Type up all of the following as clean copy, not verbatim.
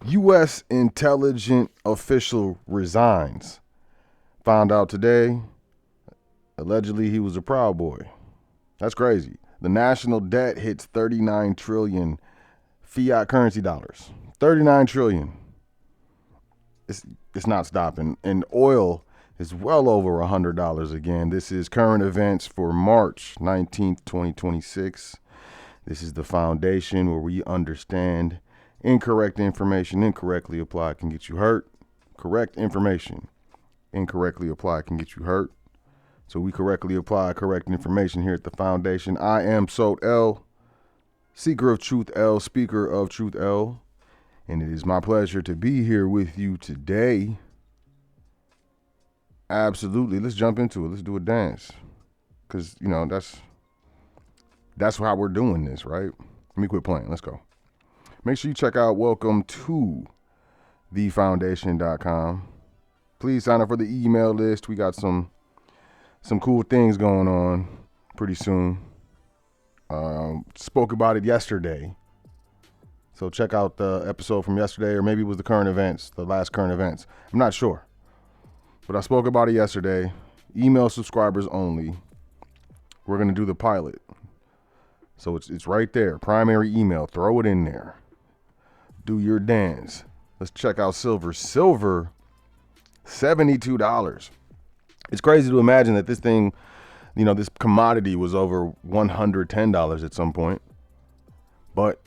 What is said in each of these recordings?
U.S. intelligence official resigns. Found out today, allegedly he was a Proud Boy. That's crazy. The national debt hits 39 trillion fiat currency dollars. 39 trillion. It's not stopping. And oil is well over $100 again. This is current events for March 19th, 2026. This is the foundation where we understand incorrect information incorrectly applied can get you hurt. Correct information incorrectly applied can get you hurt. So we correctly apply correct information here at the foundation. I am Sot L, seeker of truth L, speaker of truth L. And it is my pleasure to be here with you today. Absolutely. Let's jump into it. Let's do a dance. Because, that's how we're doing this, right? Let me quit playing. Let's go. Make sure you check out welcome to thefoundation.com. Please sign up for the email list. We got some cool things going on pretty soon. Spoke about it yesterday. So check out the episode from yesterday, or maybe it was the last current events. I'm not sure. But I spoke about it yesterday. Email subscribers only. We're going to do the pilot. So it's right there. Primary email. Throw it in there. Do your dance. Let's check out silver. Silver, $72. It's crazy to imagine that this thing, this commodity was over $110 at some point. But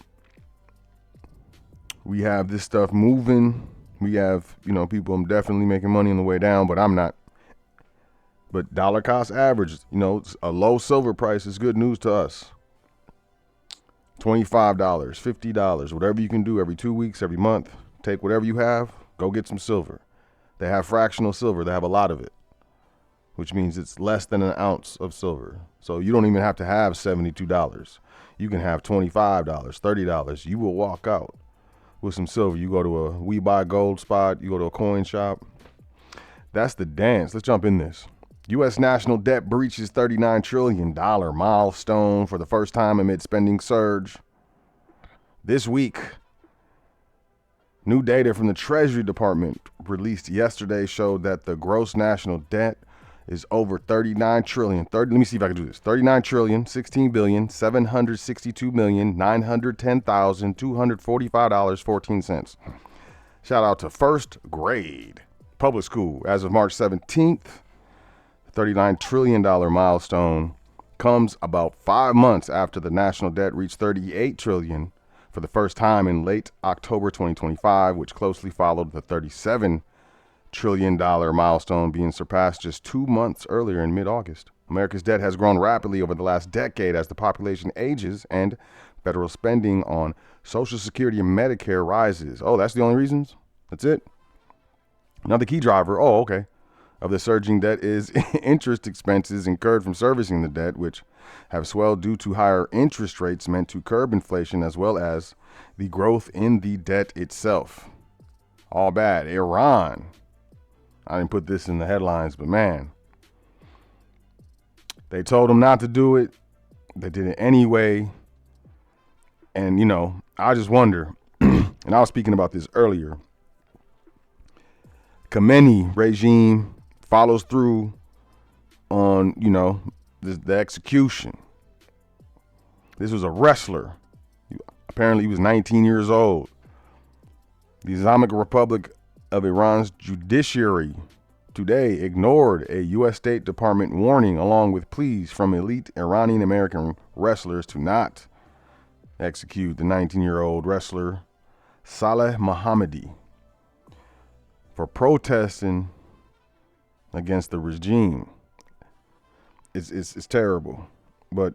we have this stuff moving. We have, people definitely making money on the way down, but I'm not. But dollar cost average, a low silver price is good news to us. $25, $50, whatever you can do every 2 weeks, every month. Take whatever you have, go get some silver. They have fractional silver. They have a lot of it, which means it's less than an ounce of silver. So you don't even have to have $72. You can have $25, $30. You will walk out with some silver. You go to a We Buy Gold spot. You go to a coin shop. That's the dance. Let's jump in this. U.S. national debt breaches $39 trillion milestone for the first time amid spending surge. This week, new data from the Treasury Department released yesterday showed that the gross national debt is over 39 trillion. Let me see if I can do this. 39 trillion, 16 billion, 762 million, 910,245 14 cents. Shout out to first grade public school. As of March 17th, the $39 trillion milestone comes about 5 months after the national debt reached 38 trillion for the first time in late October 2025, which closely followed the $37 trillion milestone being surpassed just 2 months earlier in mid-August. America's debt has grown rapidly over the last decade as the population ages and federal spending on Social Security and Medicare rises. Oh, that's the only reasons? That's it? Another key driver, of the surging debt is interest expenses incurred from servicing the debt, which have swelled due to higher interest rates meant to curb inflation, as well as the growth in the debt itself. All bad. Iran. I didn't put this in the headlines, but man, they told them not to do it. They did it anyway. And, I just wonder, and I was speaking about this earlier, Khamenei regime follows through on, the execution. This was a wrestler. Apparently he was 19 years old. The Islamic Republic of Iran's judiciary today ignored a U.S. State Department warning along with pleas from elite Iranian American wrestlers to not execute the 19-year-old wrestler Saleh Mohammadi for protesting against the regime. It's terrible, but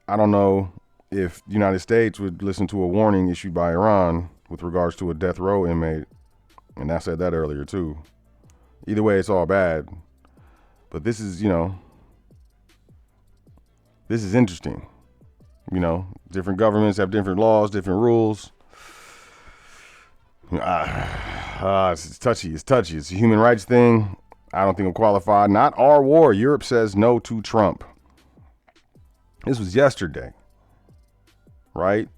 I don't know if the United States would listen to a warning issued by Iran with regards to a death row inmate, and I said that earlier too. Either way, it's all bad, but this is, this is interesting. Different governments have different laws, different rules. It's touchy. It's a human rights thing. I don't think I'm qualified. Not our war. Europe says no to Trump. This was yesterday, right?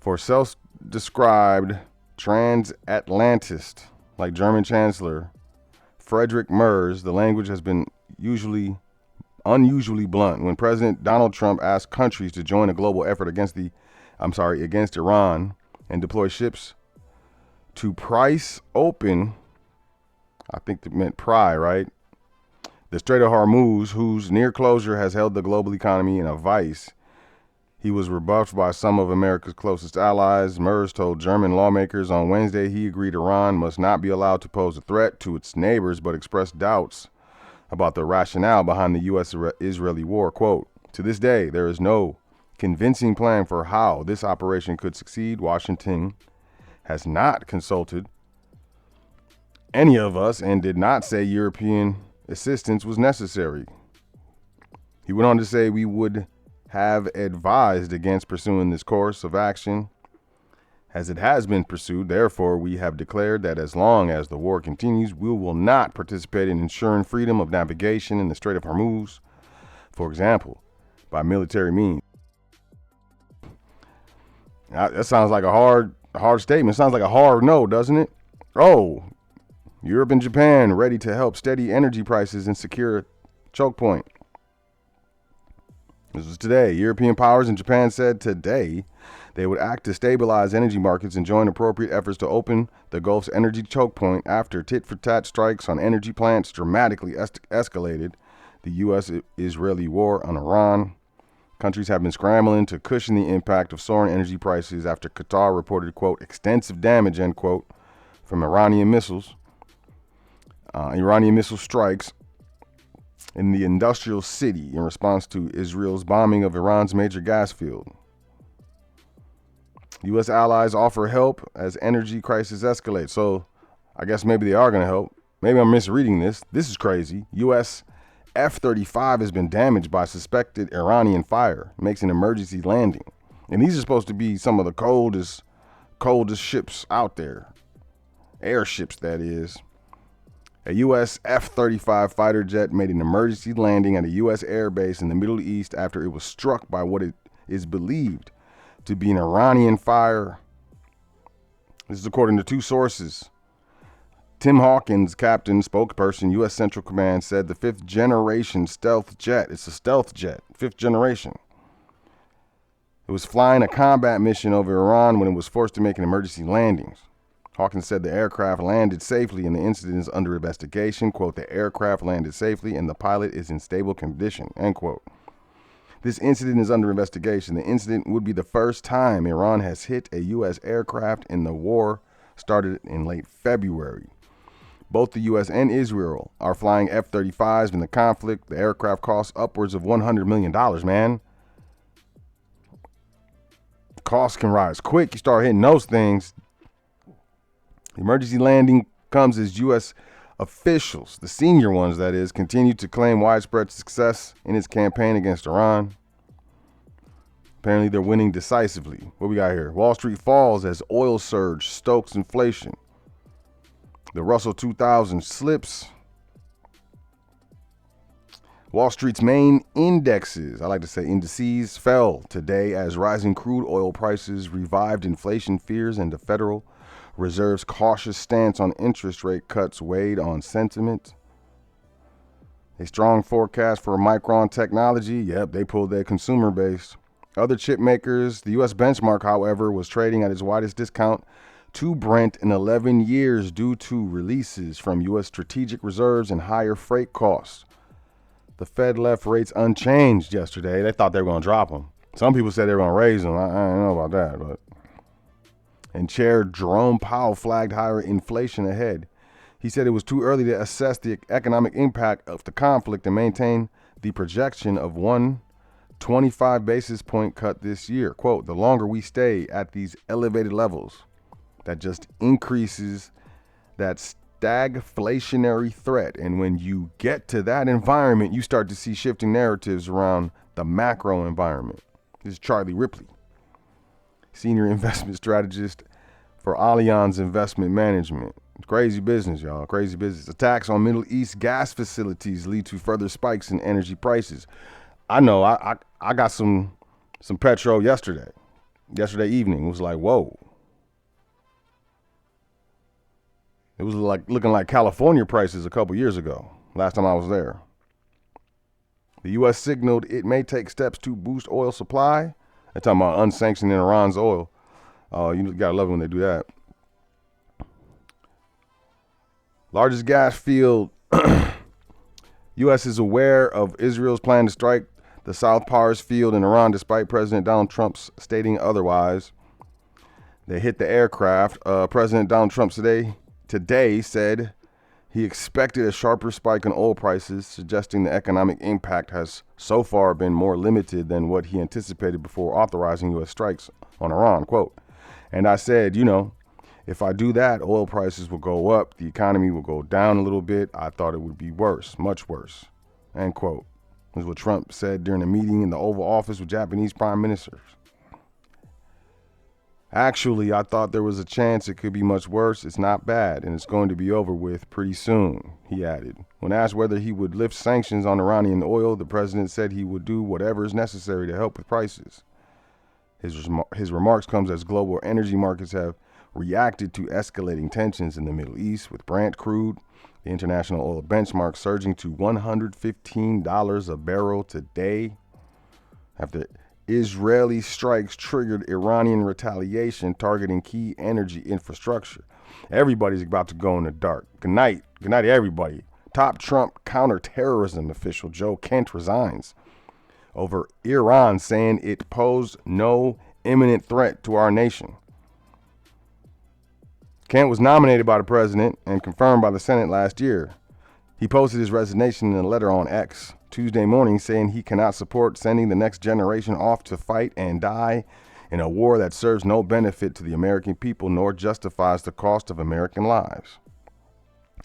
For self-described transatlantist like German Chancellor Friedrich Merz, the language has been unusually blunt. When President Donald Trump asked countries to join a global effort against Iran and deploy ships to price open, I think that meant pry, right? The Strait of Hormuz, whose near closure has held the global economy in a vice. He was rebuffed by some of America's closest allies. Merz told German lawmakers on Wednesday he agreed Iran must not be allowed to pose a threat to its neighbors, but expressed doubts about the rationale behind the U.S.-Israeli war. Quote, to this day, there is no convincing plan for how this operation could succeed. Washington has not consulted any of us and did not say European assistance was necessary. He went on to say we would have advised against pursuing this course of action as it has been pursued. Therefore, we have declared that as long as the war continues, we will not participate in ensuring freedom of navigation in the Strait of Hormuz, for example, by military means. Now, that sounds like a hard statement. It sounds like a hard no, doesn't it? Oh, Europe and Japan ready to help steady energy prices and secure a choke point. This was today. European powers and Japan said today they would act to stabilize energy markets and join appropriate efforts to open the Gulf's energy choke point after tit-for-tat strikes on energy plants dramatically escalated the U.S.-Israeli war on Iran. Countries have been scrambling to cushion the impact of soaring energy prices after Qatar reported, quote, extensive damage, end quote, from Iranian missile strikes in the industrial city in response to Israel's bombing of Iran's major gas field. U.S. allies offer help as energy crisis escalates. So I guess maybe they are going to help. Maybe I'm misreading this. This is crazy. U.S. F-35 has been damaged by suspected Iranian fire. It makes an emergency landing. And these are supposed to be some of the coldest ships out there. Airships, that is. A U.S. F-35 fighter jet made an emergency landing at a U.S. air base in the Middle East after it was struck by what it is believed to be an Iranian fire. This is according to two sources. Tim Hawkins, captain, spokesperson, U.S. Central Command, said the fifth generation stealth jet, it's a stealth jet, fifth generation. It was flying a combat mission over Iran when it was forced to make an emergency landing. Hawkins said the aircraft landed safely and the incident is under investigation. Quote, the aircraft landed safely and the pilot is in stable condition, end quote. This incident is under investigation. The incident would be the first time Iran has hit a U.S. aircraft, and the war started in late February. Both the U.S. and Israel are flying F-35s in the conflict. The aircraft costs upwards of $100 million, man. Costs can rise quick. You start hitting those things. The emergency landing comes as U.S. officials, the senior ones that is, continue to claim widespread success in its campaign against Iran. Apparently they're winning decisively. What we got here? Wall Street falls as oil surge stokes inflation. The Russell 2000 slips. Wall Street's main indices, I like to say indices, fell today as rising crude oil prices revived inflation fears and the Federal Reserve's cautious stance on interest rate cuts weighed on sentiment. A strong forecast for Micron Technology. Yep, they pulled their consumer base. Other chip makers. The U.S. benchmark, however, was trading at its widest discount to Brent in 11 years due to releases from U.S. strategic reserves and higher freight costs. The Fed left rates unchanged yesterday. They thought they were going to drop them. Some people said they were going to raise them. I don't know about that, but. And Chair Jerome Powell flagged higher inflation ahead. He said it was too early to assess the economic impact of the conflict and maintain the projection of 125 basis point cut this year. Quote, the longer we stay at these elevated levels, that just increases that stagflationary threat. And when you get to that environment, you start to see shifting narratives around the macro environment. This is Charlie Ripley, senior investment strategist for Allianz Investment Management. Crazy business, y'all. Crazy business. Attacks on Middle East gas facilities lead to further spikes in energy prices. I know. I got some petrol yesterday. yesterday evening. It was like, whoa. It was like looking like California prices a couple years ago, last time I was there. The U.S. signaled it may take steps to boost oil supply. They're talking about unsanctioning Iran's oil. You gotta love it when they do that. Largest gas field. U.S. is aware of Israel's plan to strike the South Pars field in Iran, despite President Donald Trump's stating otherwise. They hit the aircraft. President Donald Trump today said he expected a sharper spike in oil prices, suggesting the economic impact has so far been more limited than what he anticipated before authorizing U.S. strikes on Iran. Quote, and I said, if I do that, oil prices will go up, the economy will go down a little bit. I thought it would be worse, much worse. End quote. This is what Trump said during a meeting in the Oval Office with Japanese prime ministers. Actually, I thought there was a chance it could be much worse. It's not bad, and it's going to be over with pretty soon, he added. When asked whether he would lift sanctions on Iranian oil, the president said he would do whatever is necessary to help with prices. His remarks comes as global energy markets have reacted to escalating tensions in the Middle East, with Brent crude, the international oil benchmark, surging to $115 a barrel today after Israeli strikes triggered Iranian retaliation targeting key energy infrastructure. Everybody's about to go in the dark. Good night. Good night to everybody. Top Trump counterterrorism official Joe Kent resigns over Iran, saying it posed no imminent threat to our nation. Kent was nominated by the president and confirmed by the Senate last year. He posted his resignation in a letter on X Tuesday morning, saying he cannot support sending the next generation off to fight and die in a war that serves no benefit to the American people nor justifies the cost of American lives.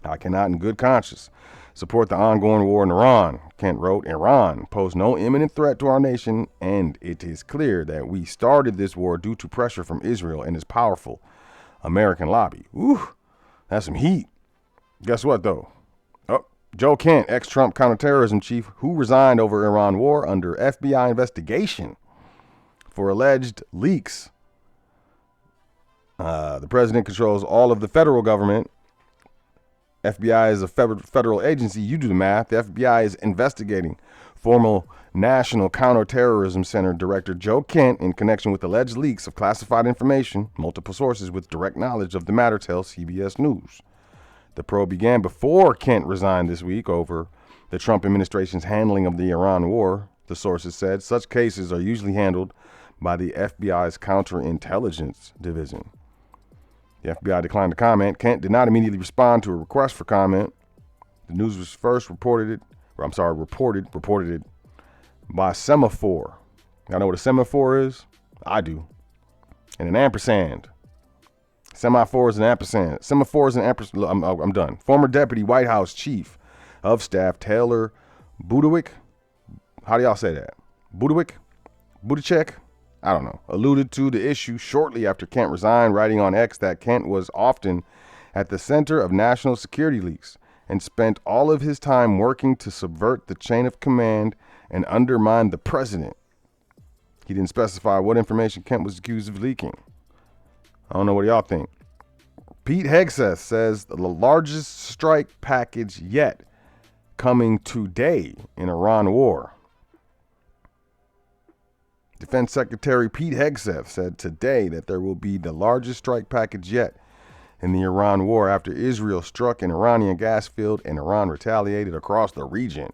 I cannot in good conscience support the ongoing war in Iran, Kent wrote. Iran posed no imminent threat to our nation, and it is clear that we started this war due to pressure from Israel and its powerful American lobby. Ooh, that's some heat. Guess what, though? Joe Kent, ex-Trump counterterrorism chief, who resigned over Iran war under FBI investigation for alleged leaks. The president controls all of the federal government. FBI is a federal agency. You do the math. The FBI is investigating former National Counterterrorism Center Director Joe Kent in connection with alleged leaks of classified information. Multiple sources with direct knowledge of the matter tell CBS News. The probe began before Kent resigned this week over the Trump administration's handling of the Iran war, the sources said. Such cases are usually handled by the FBI's counterintelligence division. The FBI declined to comment. Kent did not immediately respond to a request for comment. The news was first reported it by semaphore. Y'all know what a semaphore is? I do. And an ampersand. Semaphore is an ampersand. Semaphore is an ampersand. I'm done. Former Deputy White House Chief of Staff Taylor Budowich, how do y'all say that? Budacek? I don't know. Alluded to the issue shortly after Kent resigned, writing on X that Kent was often at the center of national security leaks and spent all of his time working to subvert the chain of command and undermine the president. He didn't specify what information Kent was accused of leaking. I don't know what y'all think. Pete Hegseth says the largest strike package yet coming today in Iran war. Defense Secretary Pete Hegseth said today that there will be the largest strike package yet in the Iran war after Israel struck an Iranian gas field and Iran retaliated across the region.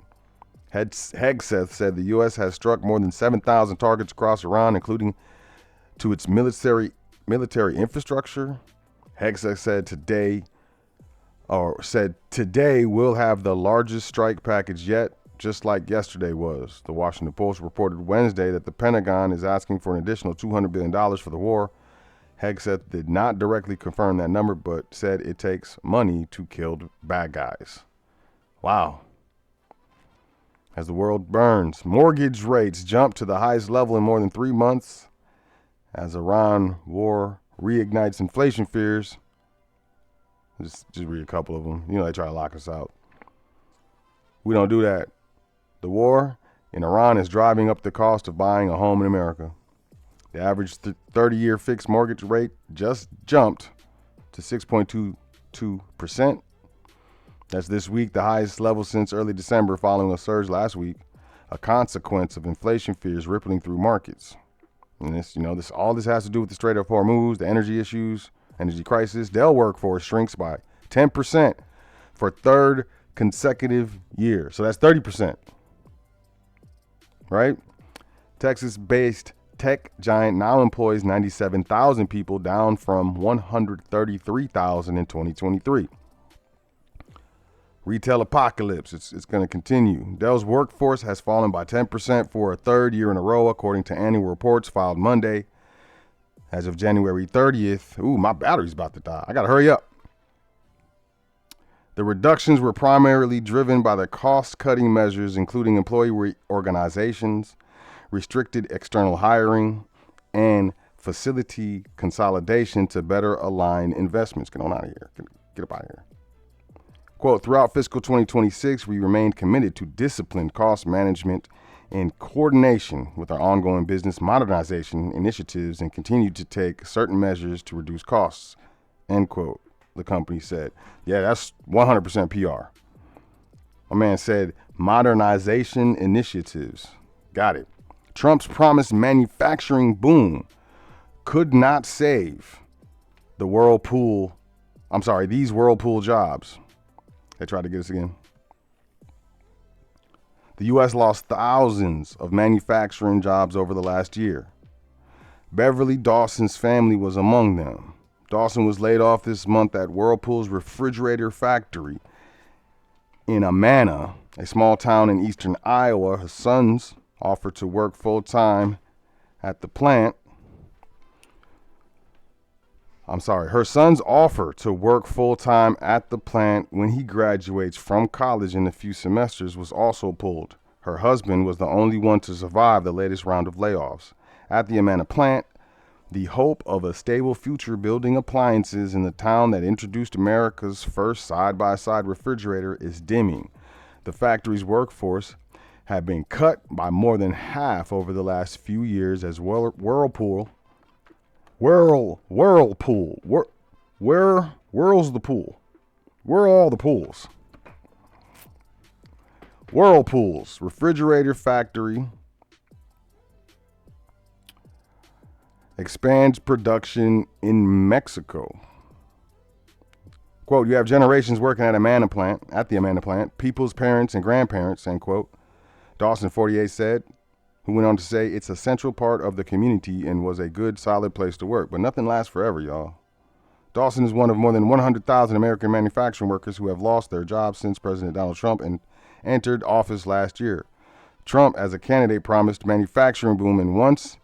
Hegseth said the U.S. has struck more than 7,000 targets across Iran, including to its military infrastructure. Hegseth said today we'll have the largest strike package yet, just like yesterday was. The Washington Post reported Wednesday that the Pentagon is asking for an additional $200 billion for the war. Hegseth did not directly confirm that number, but said it takes money to kill bad guys. Wow. As the world burns, mortgage rates jump to the highest level in more than 3 months as Iran war reignites inflation fears. Just read a couple of them. They try to lock us out. We don't do that. The war in Iran is driving up the cost of buying a home in America. The average 30-year fixed mortgage rate just jumped to 6.22%. That's this week, the highest level since early December, following a surge last week, a consequence of inflation fears rippling through markets. And all this has to do with the Strait of Hormuz, the energy issues, energy crisis. Dell workforce shrinks by 10% for third consecutive year. So that's 30%, right? Texas-based tech giant now employs 97,000 people, down from 133,000 in 2023. Retail apocalypse, it's going to continue. Dell's workforce has fallen by 10% for a third year in a row, according to annual reports filed Monday. As of January 30th, my battery's about to die. I got to hurry up. The reductions were primarily driven by the cost-cutting measures, including employee reorganizations, restricted external hiring, and facility consolidation to better align investments. Get on out of here. Get up out of here. Quote, throughout fiscal 2026, we remained committed to disciplined cost management in coordination with our ongoing business modernization initiatives and continued to take certain measures to reduce costs, end quote, the company said. Yeah, that's 100% PR. My man said modernization initiatives. Got it. Trump's promised manufacturing boom could not save these Whirlpool jobs. They tried to get us again. The U.S. lost thousands of manufacturing jobs over the last year. Beverly Dawson's family was among them. Dawson was laid off this month at Whirlpool's refrigerator factory in Amana, a small town in eastern Iowa. Her sons offered to work full-time at the plant. Her son's offer to work full-time at the plant when he graduates from college in a few semesters was also pulled. Her husband was the only one to survive the latest round of layoffs. At the Amana plant, the hope of a stable future building appliances in the town that introduced America's first side-by-side refrigerator is dimming. The factory's workforce had been cut by more than half over the last few years as Whirlpool. Where's the pool? Where are all the pools? Whirlpool's refrigerator factory expands production in Mexico. Quote, you have generations working at the Amana plant, people's parents and grandparents, end quote. Dawson, 48, said, who went on to say it's a central part of the community and was a good, solid place to work. But nothing lasts forever, y'all. Dawson is one of more than 100,000 American manufacturing workers who have lost their jobs since President Donald Trump entered office last year. Trump, as a candidate, promised manufacturing boom and once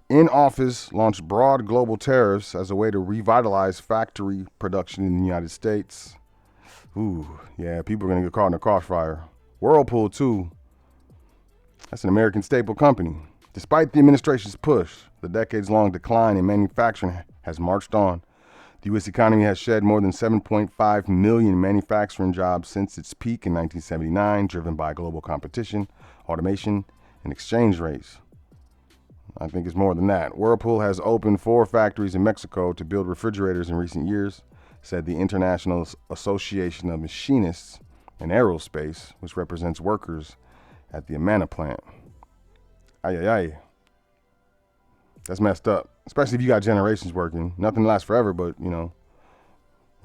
in office launched broad global tariffs as a way to revitalize factory production in the United States. People are going to get caught in a crossfire. Whirlpool, too. That's an American staple company. Despite the administration's push, the decades-long decline in manufacturing has marched on. The U.S. economy has shed more than 7.5 million manufacturing jobs since its peak in 1979, driven by global competition, automation, and exchange rates. I think it's more than that. Whirlpool has opened 4 factories in Mexico to build refrigerators in recent years, said the International Association of Machinists in Aerospace, which represents workers at the Amana plant. That's messed up. Especially if you got generations working. Nothing lasts forever, but, when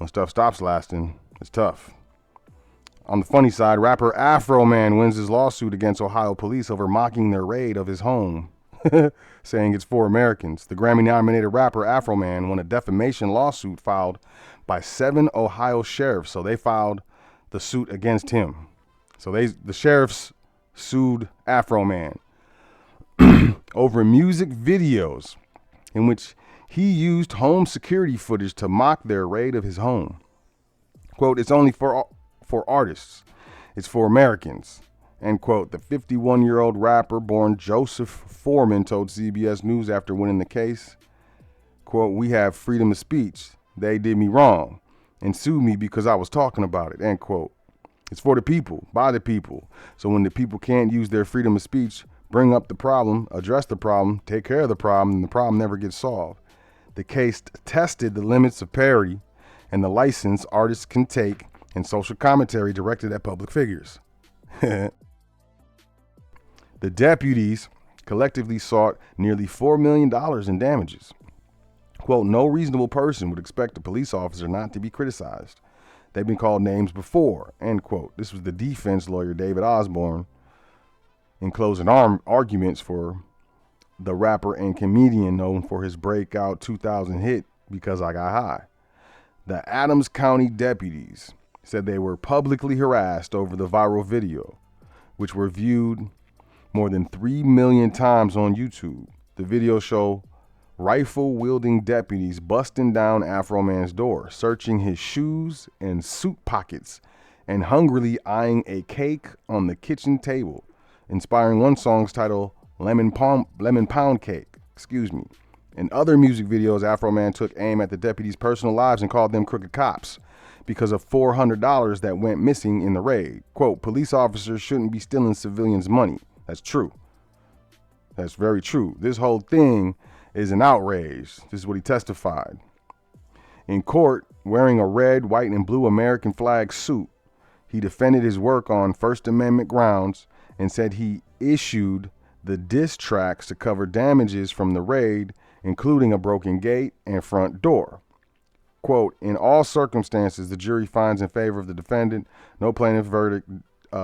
stuff stops lasting, it's tough. On the funny side, rapper Afroman wins his lawsuit against Ohio police over mocking their raid of his home, saying it's for Americans. The Grammy-nominated rapper Afroman won a defamation lawsuit filed by 7 Ohio sheriffs, so they filed the suit against him. So the sheriffs sued Afroman over music videos in which he used home security footage to mock their raid of his home. Quote, it's only for artists. It's for Americans. End quote. The 51-year-old rapper, born Joseph Foreman, told CBS News after winning the case, quote, we have freedom of speech. They did me wrong and sued me because I was talking about it, end quote. It's for the people, by the people. So when the people can't use their freedom of speech bring up the problem, address the problem, take care of the problem, and the problem never gets solved. The case tested the limits of parody and the license artists can take in social commentary directed at public figures. The deputies collectively sought nearly $4 million in damages. Quote, no reasonable person would expect a police officer not to be criticized. They've been called names before, end quote. This was the defense lawyer, David Osborne, in closing arguments for the rapper and comedian known for his breakout 2000 hit, Because I Got High. The Adams County deputies said they were publicly harassed over the viral video, which were viewed more than 3 million times on YouTube. The video show rifle-wielding deputies busting down Afroman's door, searching his shoes and suit pockets, and hungrily eyeing a cake on the kitchen table, inspiring one song's title, Lemon Pound Cake. In other music videos, Afroman took aim at the deputies' personal lives and called them crooked cops because of $400 that went missing in the raid. Quote, police officers shouldn't be stealing civilians' money. That's true. That's very true. This whole thing is an outrage. This is what he testified. In court, wearing a red, white, and blue American flag suit, he defended his work on First Amendment grounds and said he issued the diss tracks to cover damages from the raid, including a broken gate and front door. Quote, in all circumstances, the jury finds in favor of the defendant. No plaintiff verdict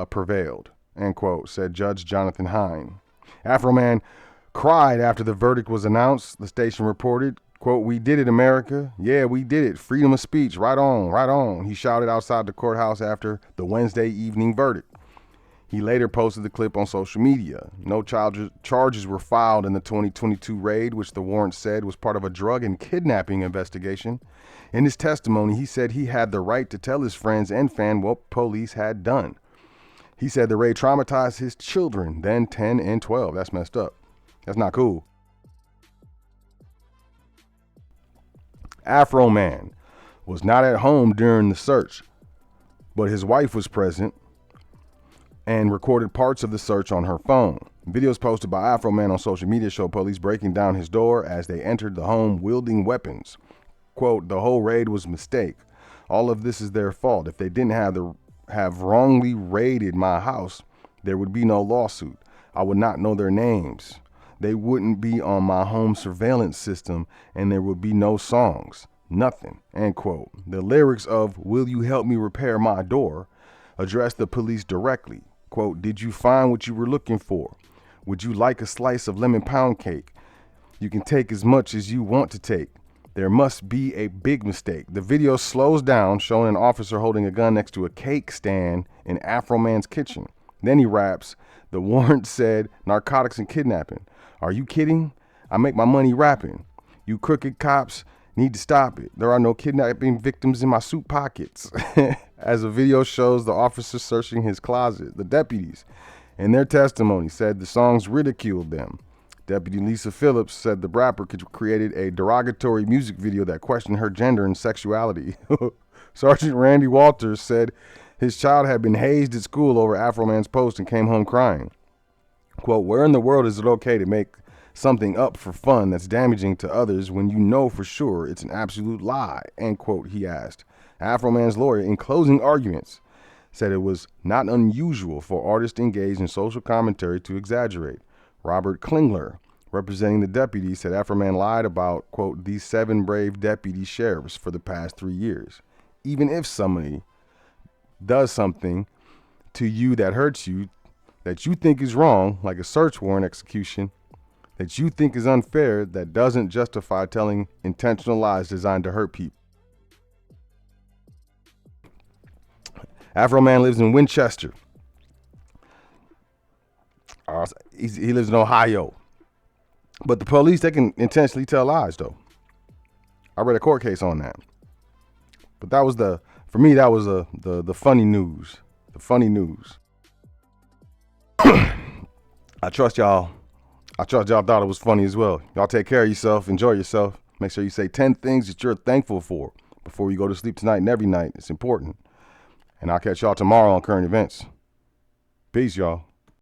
prevailed, end quote, said Judge Jonathan Hine. Afroman cried after the verdict was announced. The station reported, quote, we did it, America. Yeah, we did it. Freedom of speech. Right on, right on. He shouted outside the courthouse after the Wednesday evening verdict. He later posted the clip on social media. No charges were filed in the 2022 raid, which the warrant said was part of a drug and kidnapping investigation. In his testimony, he said he had the right to tell his friends and fan what police had done. He said the raid traumatized his children, then 10 and 12. That's messed up. That's not cool. Afroman was not at home during the search, but his wife was present and recorded parts of the search on her phone. Videos posted by Afroman on social media show police breaking down his door as they entered the home wielding weapons. Quote, the whole raid was a mistake. All of this is their fault. If they didn't have wrongly raided my house, there would be no lawsuit. I would not know their names. They wouldn't be on my home surveillance system, and there would be no songs. Nothing, end quote. The lyrics of Will You Help Me Repair My Door addressed the police directly. Quote, did you find what you were looking for? Would you like a slice of lemon pound cake? You can take as much as you want to take. There must be a big mistake. The video slows down, showing an officer holding a gun next to a cake stand in Afroman's kitchen. Then he raps, the warrant said narcotics and kidnapping. Are you kidding? I make my money rapping. You crooked cops need to stop it. There are no kidnapping victims in my suit pockets. As the video shows the officer searching his closet, the deputies, in their testimony, said the songs ridiculed them. Deputy Lisa Phillips said the rapper created a derogatory music video that questioned her gender and sexuality. Sergeant Randy Walters said his child had been hazed at school over Afroman's post and came home crying. Quote, where in the world is it okay to make something up for fun that's damaging to others when you know for sure it's an absolute lie, end quote, he asked. Afroman's lawyer, in closing arguments, said it was not unusual for artists engaged in social commentary to exaggerate. Robert Klingler, representing the deputies, said Afroman lied about, quote, these 7 brave deputy sheriffs for the past 3 years. Even if somebody does something to you that hurts you, that you think is wrong, like a search warrant execution, that you think is unfair, that doesn't justify telling intentional lies designed to hurt people. Afroman lives in Winchester. He lives in Ohio. But the police, they can intentionally tell lies, though. I read a court case on that. But that was for me, that was the funny news. The funny news. I trust y'all thought it was funny as well. Y'all take care of yourself. Enjoy yourself. Make sure you say 10 things that you're thankful for before you go to sleep tonight and every night. It's important. And I'll catch y'all tomorrow on Current Events. Peace, y'all.